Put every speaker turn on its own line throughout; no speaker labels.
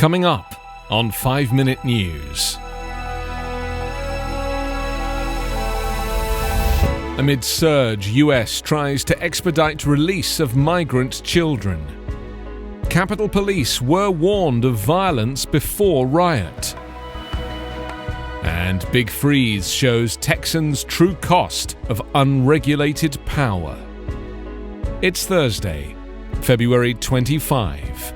Coming up on 5 Minute News. Amid surge, US tries to expedite release of migrant children. Capitol Police were warned of violence before riot. And Big Freeze shows Texans' true cost of unregulated power. It's Thursday, February 25.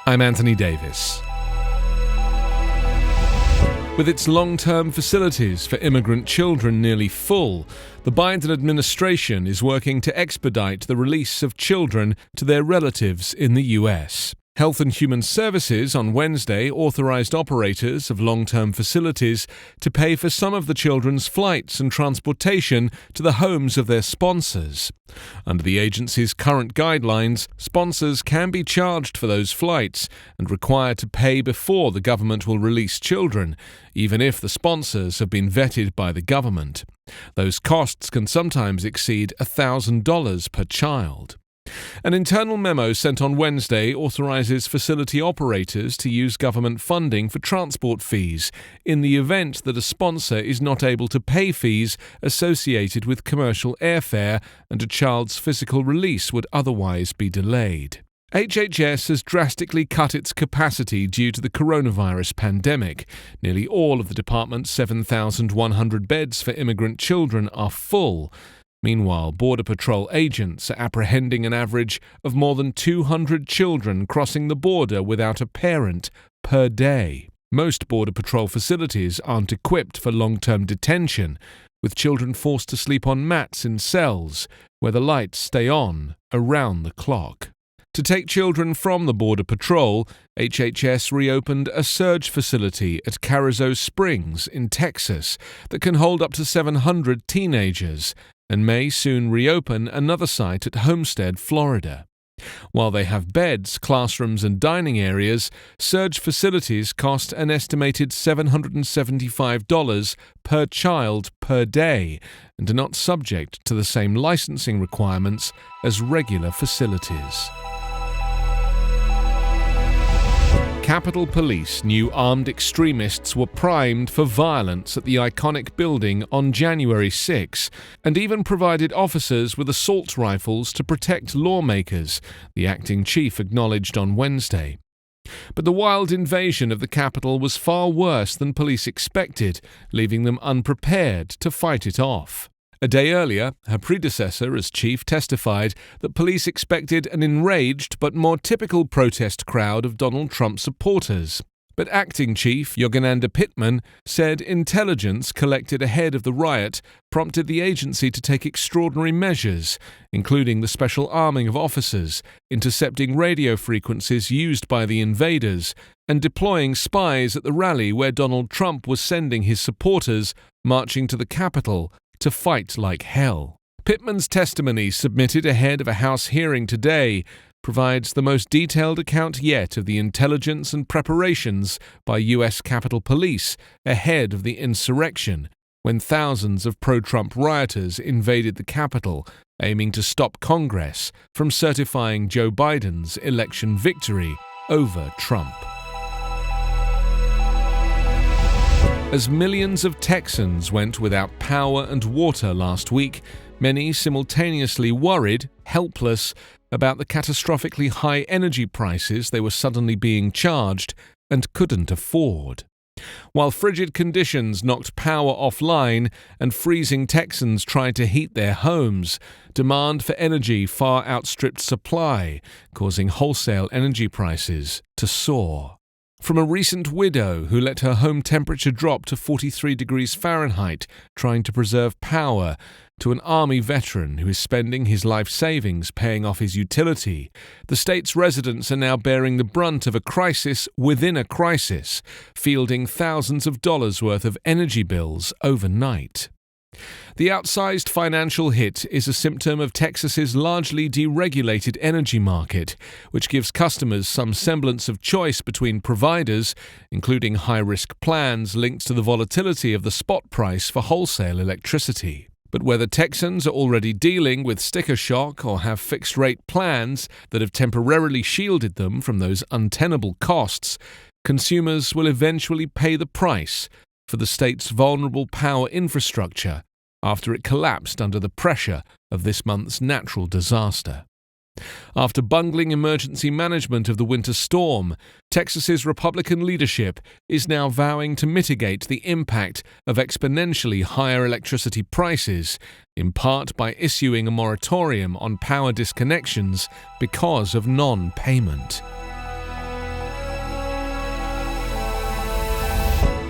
I'm Anthony Davis. With its long-term facilities for immigrant children nearly full, the Biden administration is working to expedite the release of children to their relatives in the U.S. Health and Human Services on Wednesday authorized operators of long-term facilities to pay for some of the children's flights and transportation to the homes of their sponsors. Under the agency's current guidelines, sponsors can be charged for those flights and required to pay before the government will release children, even if the sponsors have been vetted by the government. Those costs can sometimes exceed $1,000 per child. An internal memo sent on Wednesday authorizes facility operators to use government funding for transport fees in the event that a sponsor is not able to pay fees associated with commercial airfare and a child's physical release would otherwise be delayed. HHS has drastically cut its capacity due to the coronavirus pandemic. Nearly all of the department's 7,100 beds for immigrant children are full. Meanwhile, Border Patrol agents are apprehending an average of more than 200 children crossing the border without a parent per day. Most Border Patrol facilities aren't equipped for long-term detention, with children forced to sleep on mats in cells where the lights stay on around the clock. To take children from the Border Patrol, HHS reopened a surge facility at Carrizo Springs in Texas that can hold up to 700 teenagers, and may soon reopen another site at Homestead, Florida. While they have beds, classrooms and dining areas, surge facilities cost an estimated $775 per child per day and are not subject to the same licensing requirements as regular facilities. Capitol Police knew armed extremists were primed for violence at the iconic building on January 6 and even provided officers with assault rifles to protect lawmakers, the acting chief acknowledged on Wednesday. But the wild invasion of the Capitol was far worse than police expected, leaving them unprepared to fight it off. A day earlier, her predecessor as chief testified that police expected an enraged but more typical protest crowd of Donald Trump supporters. But acting chief Yogananda Pittman said intelligence collected ahead of the riot prompted the agency to take extraordinary measures, including the special arming of officers, intercepting radio frequencies used by the invaders, and deploying spies at the rally where Donald Trump was sending his supporters marching to the Capitol to fight like hell. Pittman's testimony, submitted ahead of a House hearing today, provides the most detailed account yet of the intelligence and preparations by U.S. Capitol Police ahead of the insurrection, when thousands of pro-Trump rioters invaded the Capitol, aiming to stop Congress from certifying Joe Biden's election victory over Trump. As millions of Texans went without power and water last week, many simultaneously worried, helpless, about the catastrophically high energy prices they were suddenly being charged and couldn't afford. While frigid conditions knocked power offline and freezing Texans tried to heat their homes, demand for energy far outstripped supply, causing wholesale energy prices to soar. From a recent widow who let her home temperature drop to 43 degrees Fahrenheit trying to preserve power, to an Army veteran who is spending his life savings paying off his utility, the state's residents are now bearing the brunt of a crisis within a crisis, fielding thousands of dollars worth of energy bills overnight. The outsized financial hit is a symptom of Texas's largely deregulated energy market, which gives customers some semblance of choice between providers, including high-risk plans linked to the volatility of the spot price for wholesale electricity. But whether Texans are already dealing with sticker shock or have fixed-rate plans that have temporarily shielded them from those untenable costs, consumers will eventually pay the price for the state's vulnerable power infrastructure after it collapsed under the pressure of this month's natural disaster. After bungling emergency management of the winter storm, Texas's Republican leadership is now vowing to mitigate the impact of exponentially higher electricity prices, in part by issuing a moratorium on power disconnections because of non-payment.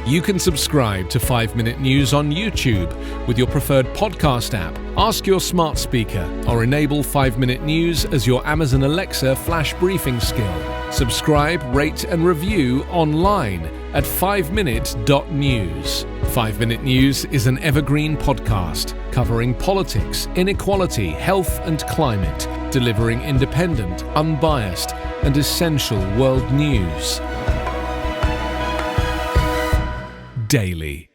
You can subscribe to 5 Minute News on YouTube with your preferred podcast app. Ask your smart speaker or enable 5 Minute News as your Amazon Alexa flash briefing skill. Subscribe, rate and review online at 5minute.news. 5 Minute News is an Evergreen Podcast covering politics, inequality, health and climate, delivering independent, unbiased and essential world news daily.